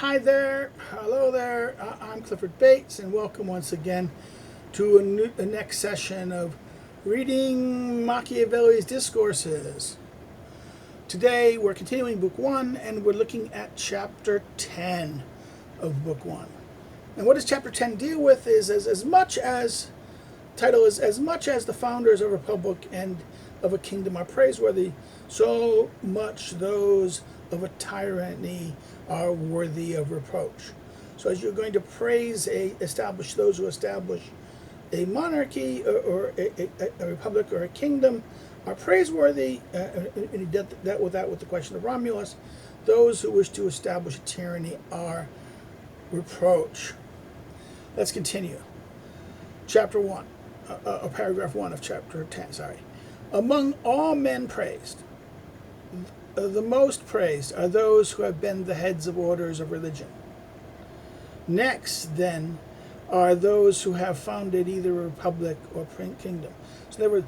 Hi there, hello there. I'm Clifford Bates, and welcome once again to a next session of reading Machiavelli's Discourses. Today we're continuing Book 1, and we're looking at Chapter 10 of Book 1. And what does Chapter 10 deal with is as much as the founders of a republic and of a kingdom are praiseworthy, so much those of a tyranny are worthy of reproach. So as you're going to establish those who establish a monarchy or a republic or a kingdom are praiseworthy, and he dealt with that with the question of Romulus. Those who wish to establish a tyranny are reproach. Let's continue. Chapter 1, paragraph 1 of chapter 10, Among all men praised, the most praised are those who have been the heads of orders of religion. Next, then, are those who have founded either a republic or kingdom. So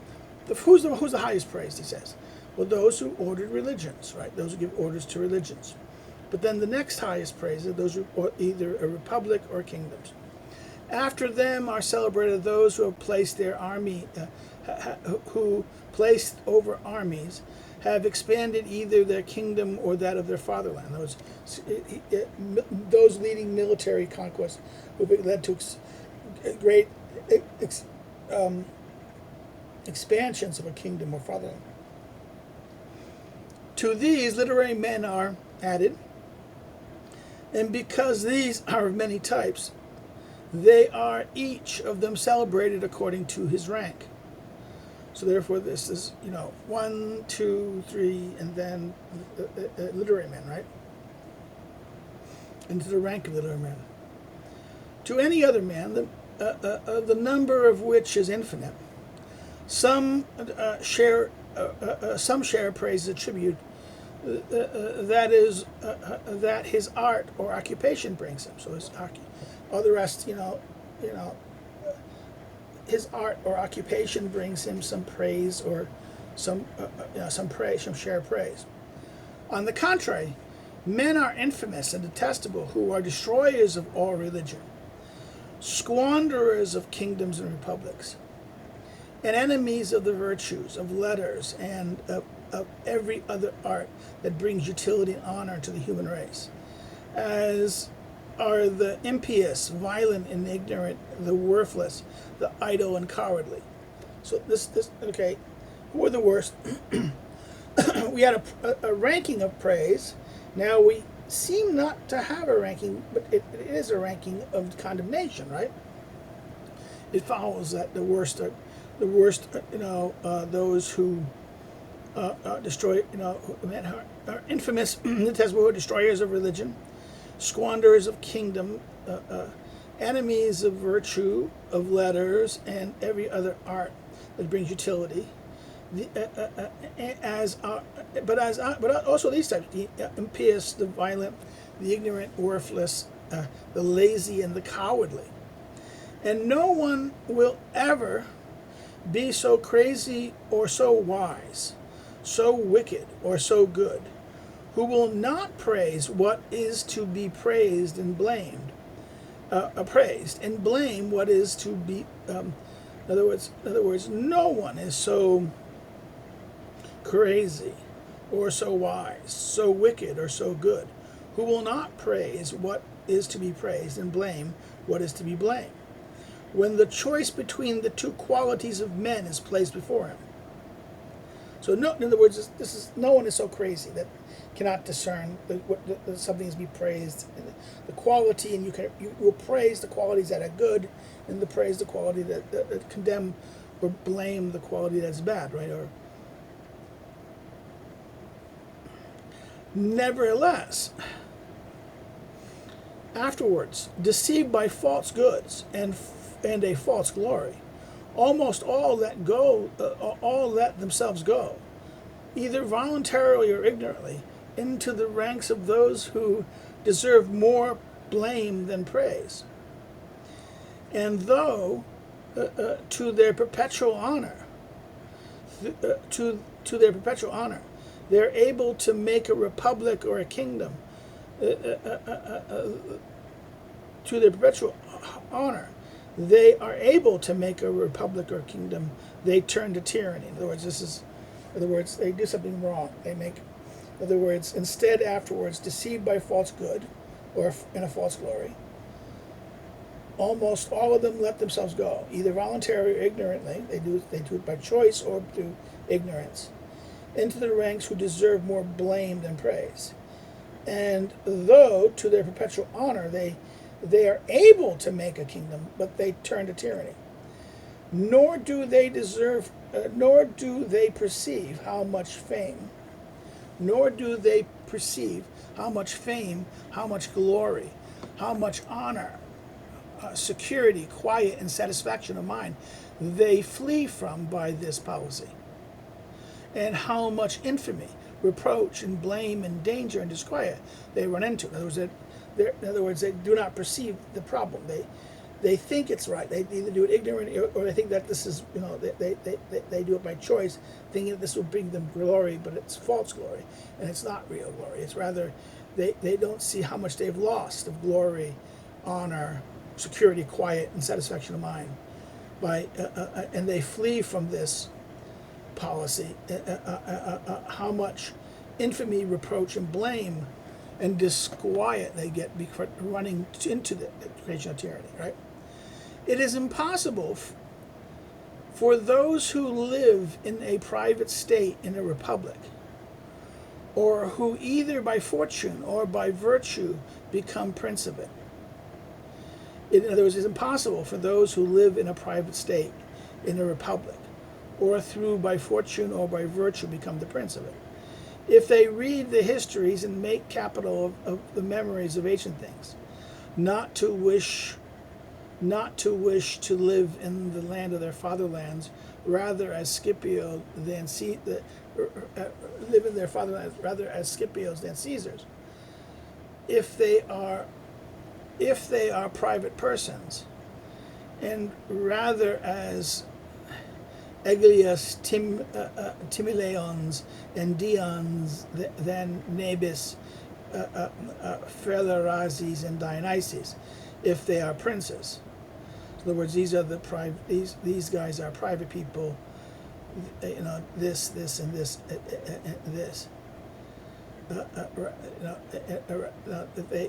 who's the highest praised, he says? Well, those who ordered religions, right? Those who give orders to religions. But then the next highest praise are those who are either a republic or kingdoms. After them are celebrated those who have placed their army, who placed over armies, have expanded either their kingdom or that of their fatherland. Those leading military conquests who led to great expansions of a kingdom or fatherland. To these, literary men are added, and because these are of many types, they are each of them celebrated according to his rank. So therefore, this is, 1, 2, 3, and then literary men, right? Into the rank of literary men. To any other man, the number of which is infinite, some share praise attribute that his art or occupation brings him. So all the rest, his art or occupation brings him some praise or some share praise. On the contrary, men are infamous and detestable who are destroyers of all religion, squanderers of kingdoms and republics, and enemies of the virtues, of letters, and of every other art that brings utility and honor to the human race, as are the impious, violent, and ignorant, the worthless, the idle, and cowardly. So who are the worst? We had a ranking of praise. Now we seem not to have a ranking, but it is a ranking of condemnation, right? It follows that the worst, those who destroy, are infamous, detestable, destroyers of religion, squanderers of kingdom, enemies of virtue, of letters, and every other art that brings utility. But also these types: the impious, the violent, the ignorant, worthless, the lazy, and the cowardly. And no one will ever be so crazy or so wise, so wicked or so good, who will not praise what is to be praised and blamed, and blame what is to be. In other words, no one is so crazy, or so wise, so wicked, or so good, who will not praise what is to be praised and blame what is to be blamed, when the choice between the two qualities of men is placed before him. So, in other words, no one is so crazy that cannot discern that something is to be praised, the quality, and you will praise the qualities that are good, and praise the quality that condemn or blame the quality that's bad, right? Or nevertheless, afterwards, deceived by false goods and a false glory, almost all let themselves go, either voluntarily or ignorantly, into the ranks of those who deserve more blame than praise. And though to their perpetual honor, they're able to make a republic or a kingdom, to their perpetual honor, they are able to make a republic or kingdom. They turn to tyranny. In other words, they do something wrong. In other words, instead, afterwards, deceived by false good, or in a false glory, almost all of them let themselves go, either voluntarily or ignorantly. They do it by choice or through ignorance, into the ranks who deserve more blame than praise. And though to their perpetual honor they are able to make a kingdom, but they turn to tyranny. Nor do they perceive how much fame, how much glory, how much honor, security, quiet, and satisfaction of mind they flee from by this policy, and how much infamy, reproach, and blame, and danger, and disquiet they run into. In other words, they do not perceive the problem. They think it's right. They either do it ignorantly, or they think that this is, they do it by choice, thinking that this will bring them glory, but it's false glory, and it's not real glory. It's rather, they don't see how much they've lost of glory, honor, security, quiet, and satisfaction of mind, and they flee from this policy. How much infamy, reproach, and blame and disquiet they get running into the creation of tyranny, right? It is impossible for those who live in a private state in a republic, or who either by fortune or by virtue become prince of it. In other words, it's impossible for those who live in a private state in a republic, or through by fortune or by virtue become the prince of it, if they read the histories and make capital of the memories of ancient things, not to wish to live in the land of their fatherlands, rather as Scipios than live in their fatherlands rather as Scipios than Caesars. If they are private persons, and rather as Aegius Timileons and Dions than Nabis, Phalarazes and Dionysius, if they are princes. In other words, these guys are private people. This and this.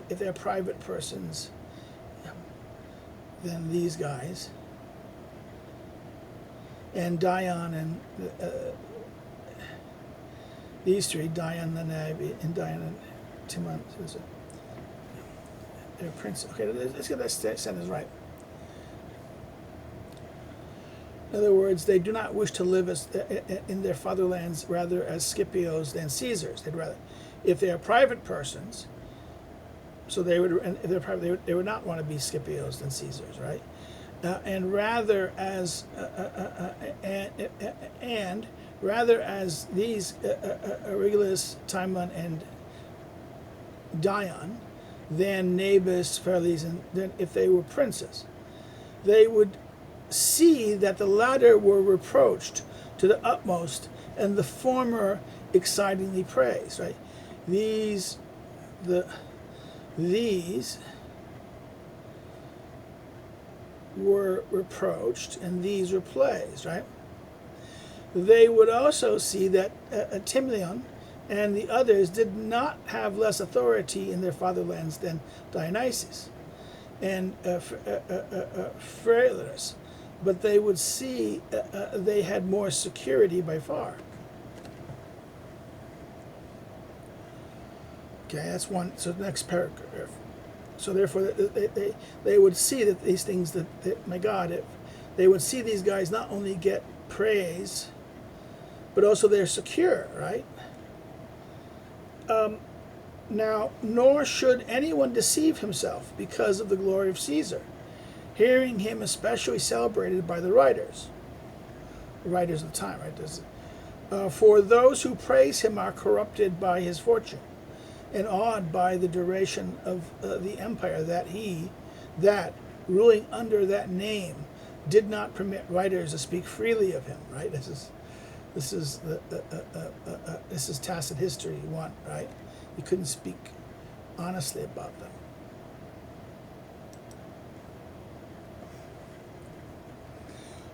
If they're private persons, then these guys. And Dion and these three, Dion the Nabi and Dion and Timon, they're princes. Okay, let's get that sentence right. In other words, they do not wish to live in their fatherlands rather as Scipios than Caesars. They'd rather, if they are private persons, so they would, and if they're private, they would not want to be Scipios than Caesars, right? And rather as these Regulus, Timon, and Dion, than Nabis, Pharales, and then if they were princes, they would see that the latter were reproached to the utmost, and the former excitingly praised. Right? These were reproached, and these were praised. Right? They would also see that Timileon and the others did not have less authority in their fatherlands than Dionysius and Phalaris, but they would see they had more security by far. Okay, that's one. So the next paragraph. So therefore, they would see that these things that my God, they would see these guys not only get praise, but also they're secure, right? Now, nor should anyone deceive himself because of the glory of Caesar, hearing him especially celebrated by the writers of the time, right? For those who praise him are corrupted by his fortune, and awed by the duration of the empire that ruling under that name, did not permit writers to speak freely of him, right? This is tacit history. Right? You couldn't speak honestly about them.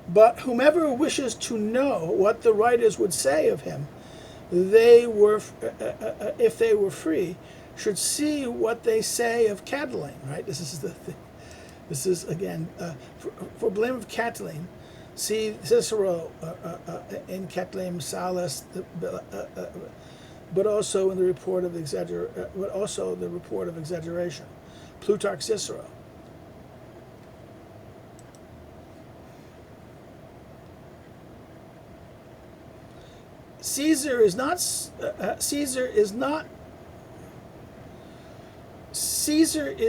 But whomever wishes to know what the writers would say of him, if they were free, should see what they say of Catiline. Right? This is the thing. This is again for blame of Catiline. See Cicero in Catiline Salus, but also in the report of exaggeration. Plutarch, Cicero. Caesar is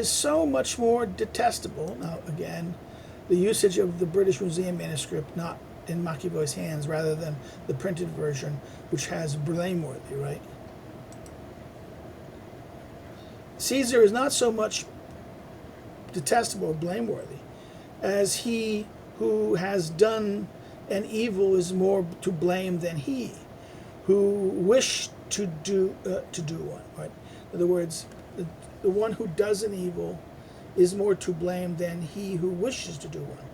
so much more detestable. Now, again, the usage of the British Museum manuscript, not in Machiavelli's hands, rather than the printed version, which has blameworthy, right? Caesar is not so much detestable or blameworthy as he who has done an evil is more to blame than he who wished to do one. Right? In other words, the one who does an evil is more to blame than he who wishes to do one.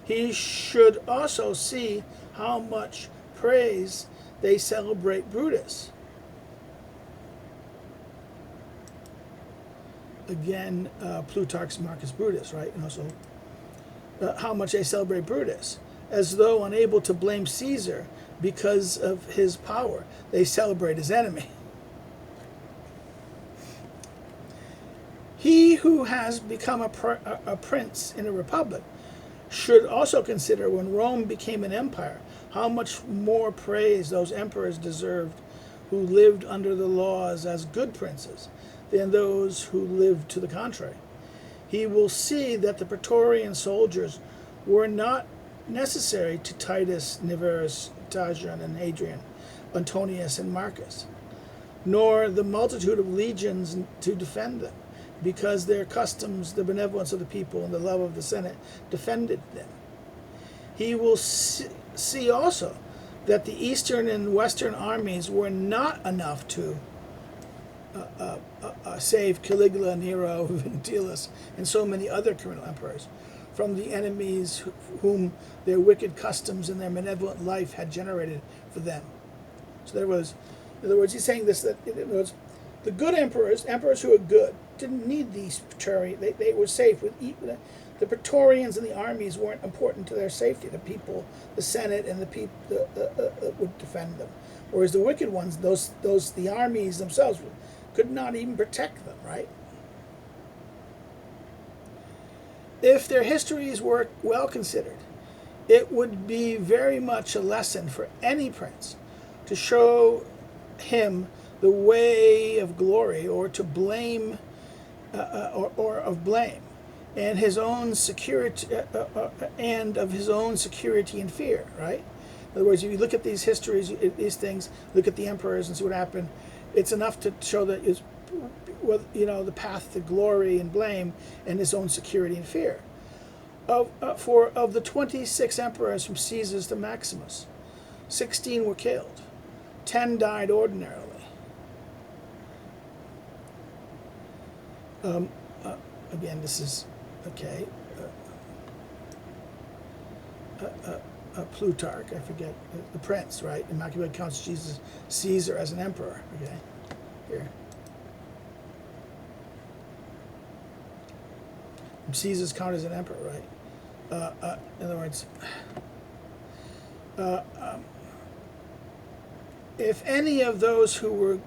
He should also see how much praise they celebrate Brutus. Again, Plutarch's Marcus Brutus, right? And also how much they celebrate Brutus. As though unable to blame Caesar because of his power, they celebrate his enemy. He who has become a prince in a republic should also consider when Rome became an empire, how much more praise those emperors deserved who lived under the laws as good princes than those who lived to the contrary. He will see that the Praetorian soldiers were not necessary to Titus, Niverus, Trajan, and Hadrian, Antonius, and Marcus, nor the multitude of legions to defend them, because their customs, the benevolence of the people, and the love of the Senate defended them. He will see also that the eastern and western armies were not enough to save Caligula, Nero, Ventilis, and so many other criminal emperors from the enemies whom their wicked customs and their malevolent life had generated for them. So there was, in other words, he's saying this, that in other words, the good emperors who were good, didn't need these Praetorians. They were safe. The Praetorians and the armies weren't important to their safety. The people, the Senate, and the people would defend them. Whereas the wicked ones, the armies themselves, could not even protect them, right? If their histories were well considered, it would be very much a lesson for any prince to show him the way of glory, or to blame, or of blame, and his own security, and of his own security and fear. Right? In other words, if you look at these histories, these things, look at the emperors and see what happened. It's enough to show that it's, the path to glory and blame, and his own security and fear. Of the 26 emperors from Caesar to Maximus, 16 were killed, 10 died ordinarily. Again, this is okay. Plutarch, I forget, the prince, right? And Machiavelli counts Caesar as an emperor. Okay, here. Caesar's counted as an emperor, right? In other words, if any of those who were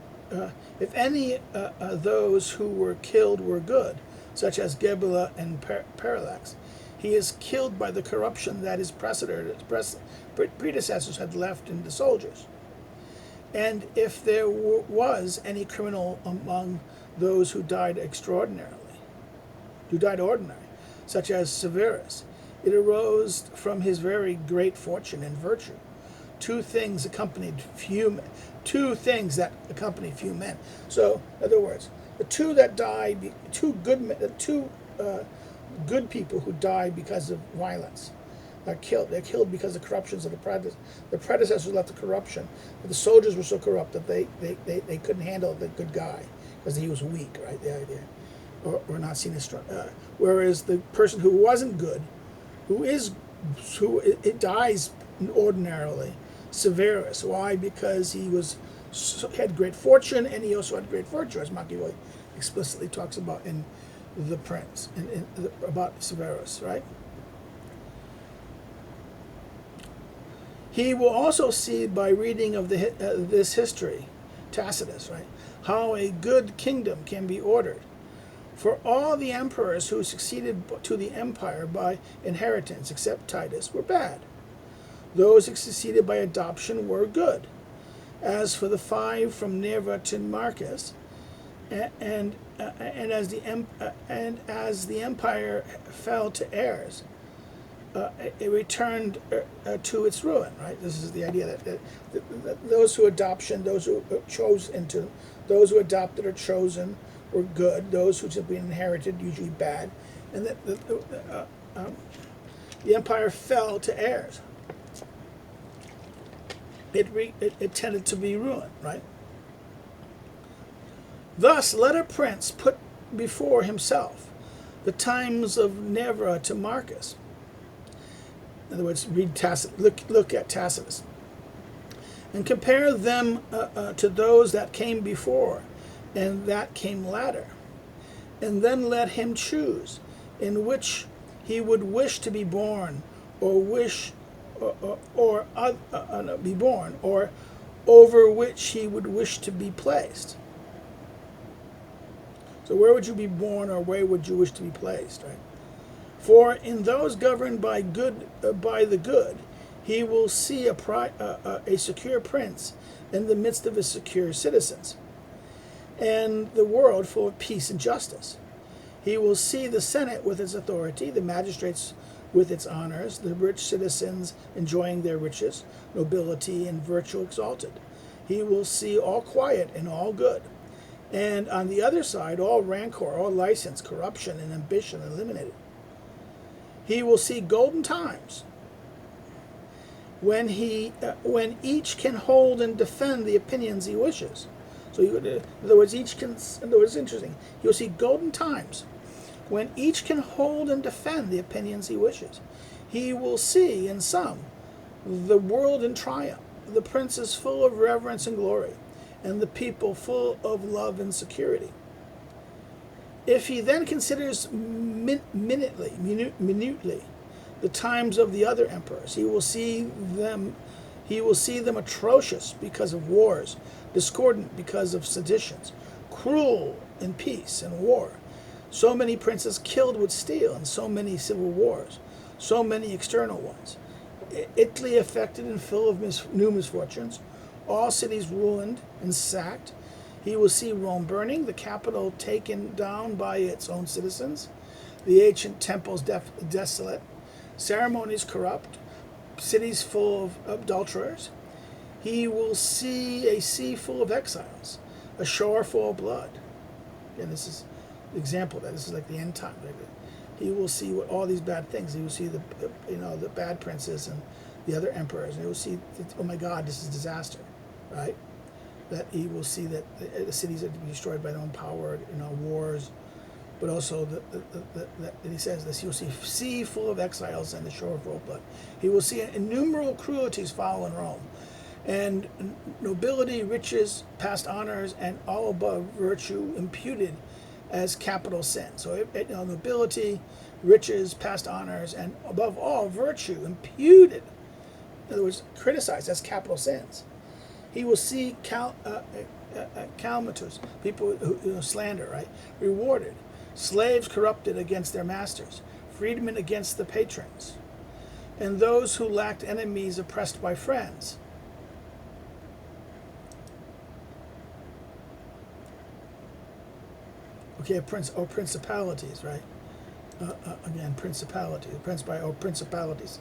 those who were killed were good, such as Gebula and Parallax, he is killed by the corruption that his predecessors had left in the soldiers. And if there was any criminal among those who died ordinary, such as Severus, it arose from his very great fortune and virtue. Two things that accompanied few men. So, in other words, the two that died, good people who died because of violence are killed. They're killed because of corruptions of the predecessors left the corruption, but the soldiers were so corrupt that they couldn't handle the good guy. because he was weak, right? The idea, or not seen as strong. Whereas the person who wasn't good, who it dies ordinarily, Severus. Why? Because he had great fortune, and he also had great virtue, as Machiavelli explicitly talks about in The Prince, about Severus, right? He will also see by reading of this history, Tacitus, right, how a good kingdom can be ordered. For all the emperors who succeeded to the empire by inheritance, except Titus, were bad. Those who succeeded by adoption were good. As for the 5 from Nerva to Marcus, and as the empire fell to heirs, it returned to its ruin. Right. This is the idea that those who adopted or chosen were good. Those who had been inherited, usually bad, and that the empire fell to heirs. It tended to be ruined. Right. Thus, let a prince put before himself the times of Nerva to Marcus. In other words, read Tacitus, look at Tacitus, and compare them to those that came before and that came latter, and then let him choose in which he would wish to be born, or be born, or over which he would wish to be placed. So where would you be born, or where would you wish to be placed, right? For in those governed by the good, he will see a secure prince in the midst of his secure citizens, and the world full of peace and justice. He will see the Senate with its authority, the magistrates with its honors, the rich citizens enjoying their riches, nobility and virtue exalted. He will see all quiet and all good, and on the other side, all rancor, all license, corruption, and ambition eliminated. He will see golden times when each can hold and defend the opinions he wishes. So, in other words, it's interesting. You'll see golden times when each can hold and defend the opinions he wishes. He will see in some the world in triumph, the princes full of reverence and glory, and the people full of love and security. If he then considers minutely the times of the other emperors, he will see them atrocious because of wars, discordant because of seditions, cruel in peace and war, so many princes killed with steel, and so many civil wars, so many external ones, Italy affected and full of new misfortunes, all cities ruined and sacked. He will see Rome burning, the capital taken down by its own citizens, the ancient temples desolate, ceremonies corrupt, cities full of adulterers. He will see a sea full of exiles, a shore full of blood. And this is the example of that. This is like the end time. Right? He will see all these bad things. He will see the bad princes and the other emperors, and he will see, oh my God, this is disaster, right? That he will see that the cities are to be destroyed by their own power, wars, but also that he says this. He will see a sea full of exiles and the shore full of blood. He will see innumerable cruelties follow in Rome, and nobility, riches, past honors, and all above virtue imputed as capital sin. So nobility, riches, past honors, and above all virtue imputed, in other words, criticized as capital sins. He will see calumniators, people who slander, right, rewarded, slaves corrupted against their masters, freedmen against the patrons, and those who lacked enemies oppressed by friends. Okay, principalities, right? Again, principality. Principalities.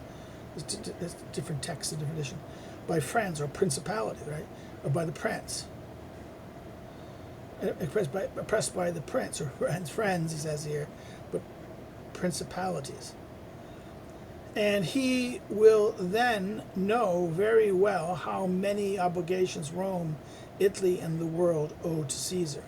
There's different texts, a different edition. By friends, or principality, right? Or by the prince. Oppressed by the prince, or friends, he says here, but principalities. And he will then know very well how many obligations Rome, Italy, and the world owe to Caesar.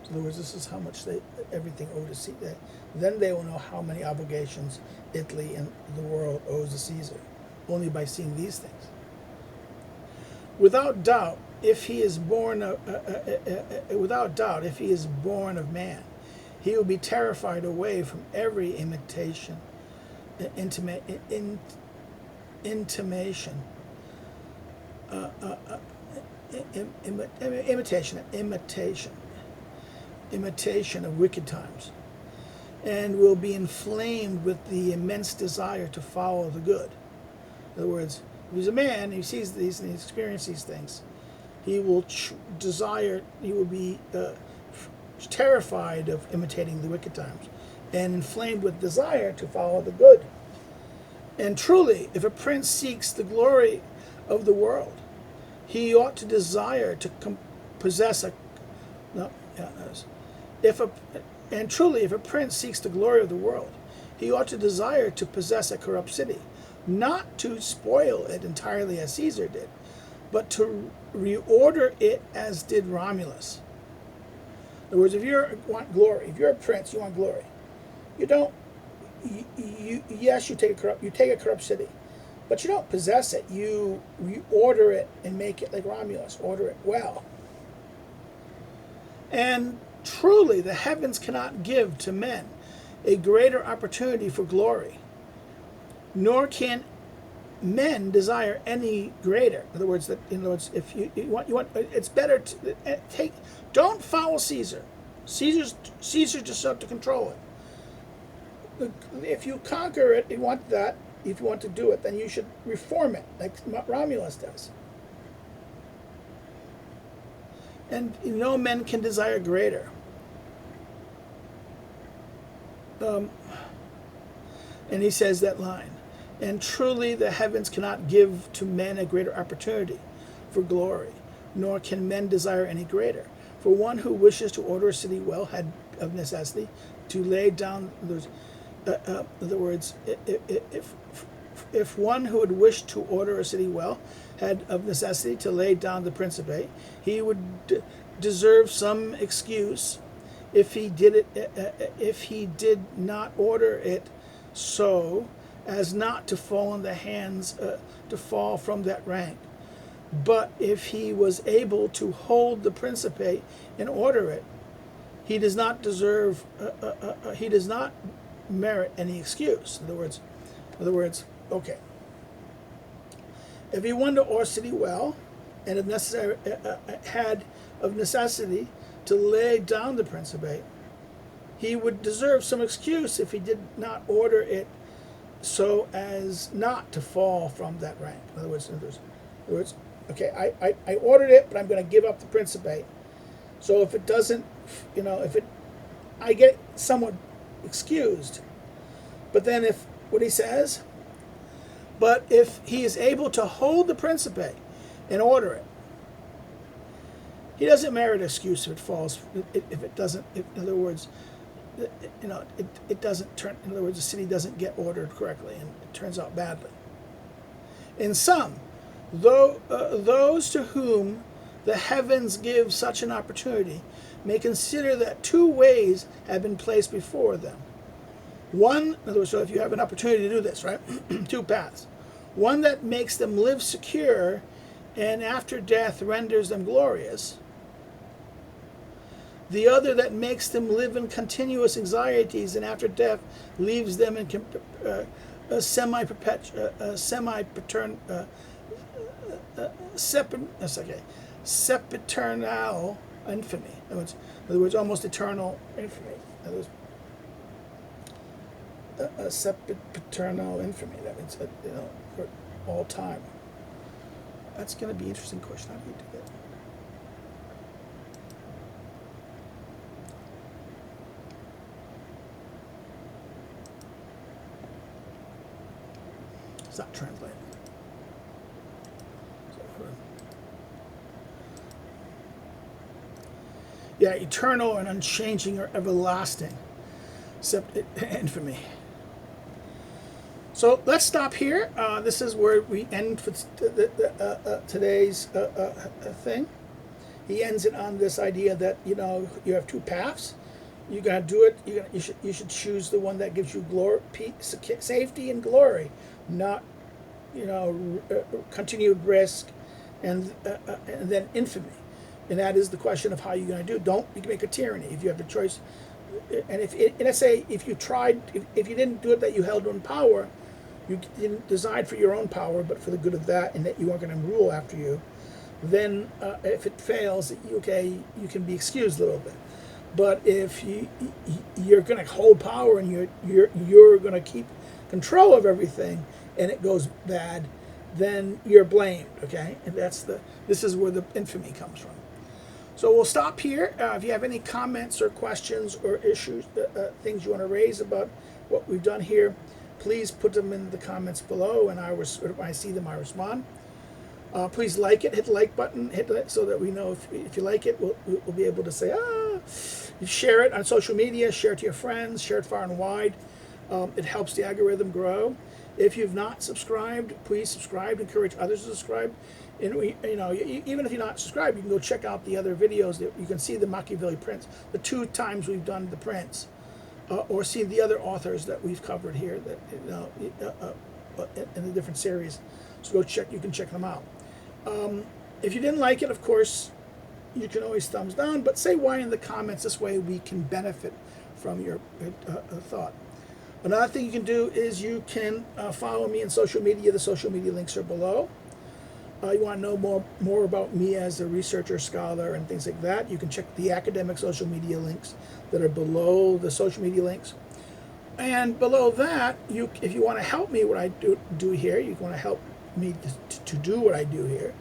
So in other words, this is how much everything owed to Caesar. Then they will know how many obligations Italy and the world owes to Caesar, only by seeing these things. Without doubt, if he is born of man, he will be terrified away from every imitation of wicked times, and will be inflamed with the immense desire to follow the good. In other words, if he's a man, he sees these and he experiences these things, he will be terrified of imitating the wicked times, and inflamed with desire to follow the good. And truly, if a prince seeks the glory of the world, he ought to desire to possess a. No, yeah, if a prince seeks the glory of the world, he ought to desire to possess a corrupt city, not to spoil it entirely as Caesar did, but to reorder it as did Romulus. In other words, if you want glory, if you're a prince, you want glory. You don't. Yes, you take a corrupt city, but you don't possess it. You reorder it and make it like Romulus. Order it well. And truly, the heavens cannot give to men a greater opportunity for glory, nor can men desire any greater. In other words, if you want, it's better to take. Don't follow Caesar. Caesar just out to control it. If you conquer it, you want that. If you want to do it, then you should reform it, like Romulus does. And no men can desire greater. And he says that line. And truly the heavens cannot give to men a greater opportunity for glory, nor can men desire any greater. For one who wishes to order a city well had of necessity to lay down those. In other words, if one who would wish to order a city well had of necessity to lay down the principate, he would deserve some excuse if he did not order it so as not to fall in the hands to fall from that rank. But if he was able to hold the principate and order it, he does not deserve. He does not merit any excuse. In other words, okay. If he wanted to order city well, and if necessary, had of necessity to lay down the principate, he would deserve some excuse if he did not order it so as not to fall from that rank. In other words, okay, I ordered it, but I'm going to give up the principate. So if it doesn't, I get somewhat excused. But then what he says, but if he is able to hold the principate and order it, he doesn't merit excuse if it falls, if it doesn't, in other words, it doesn't turn, in other words, the city doesn't get ordered correctly and it turns out badly. In some, those to whom the heavens give such an opportunity may consider that two ways have been placed before them. One, in other words, so if you have an opportunity to do this, right? Two paths. One that makes them live secure and after death renders them glorious. The other that makes them live in continuous anxieties and after death leaves them in sempiternal infamy. In other words, almost eternal infamy. In other words, sempiternal infamy. That means, for all time. That's going to be an interesting question. How do you do that? It's not translated. Yeah, eternal and unchanging or everlasting. Infamy. So let's stop here. This is where we end for today's thing. he ends it on this idea that, you know, you have two paths. You got to do it. You should choose the one that gives you glory, peace, safety, and glory, not, you know, continued risk and then infamy. And that is the question of how you're going to do it. Don't make a tyranny if you have the choice. And let's say if you tried, if you didn't do it that you held on power, you didn't decide for your own power, but for the good of that, and that you weren't going to rule after you, then if it fails, you can be excused a little bit. But if you're going to hold power and you're going to keep control of everything, and it goes bad, then you're blamed. Okay, and this is where the infamy comes from. So we'll stop here. If you have any comments or questions or issues, things you want to raise about what we've done here, please put them in the comments below, and when I see them, I respond. Please like it, hit the like button, so that we know if you like it, we'll be able to say, you share it on social media, share it to your friends, share it far and wide. It helps the algorithm grow. If you've not subscribed, please subscribe. Encourage others to subscribe. And even if you're not subscribed, you can go check out the other videos. That you can see the Machiavelli prints, the 2 times we've done the prints, or see the other authors that we've covered here that in the different series. So go check. You can check them out. If you didn't like it, of course, you can always thumbs down. But say why in the comments. This way we can benefit from your thought. Another thing you can do is you can follow me on social media. The social media links are below. You want to know more about me as a researcher, scholar, and things like that, you can check the academic social media links that are below the social media links. And below that, if you want to help me what I do here, you want to help me to do what I do here,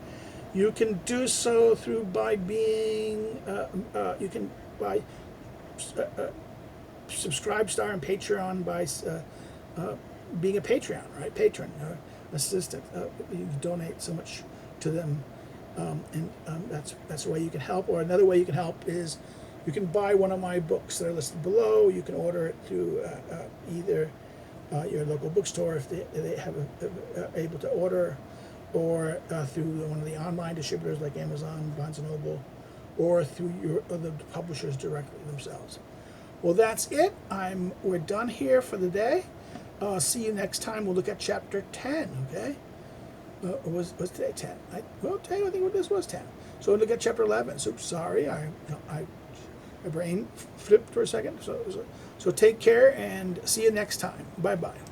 you can do so by being, subscribe star and Patreon by being a Patreon, right? Patron, assistant. You can donate so much to them, that's the way you can help. Or another way you can help is you can buy one of my books that are listed below. You can order it through either your local bookstore if they have able to order, or through one of the online distributors like Amazon, Barnes & Noble, or through the publishers directly themselves. Well, that's it. We're done here for the day. See you next time. We'll look at chapter 10, okay? Was today 10? Today I think this was 10. So we'll look at chapter 11. So sorry, my brain flipped for a second. So take care and see you next time. Bye-bye.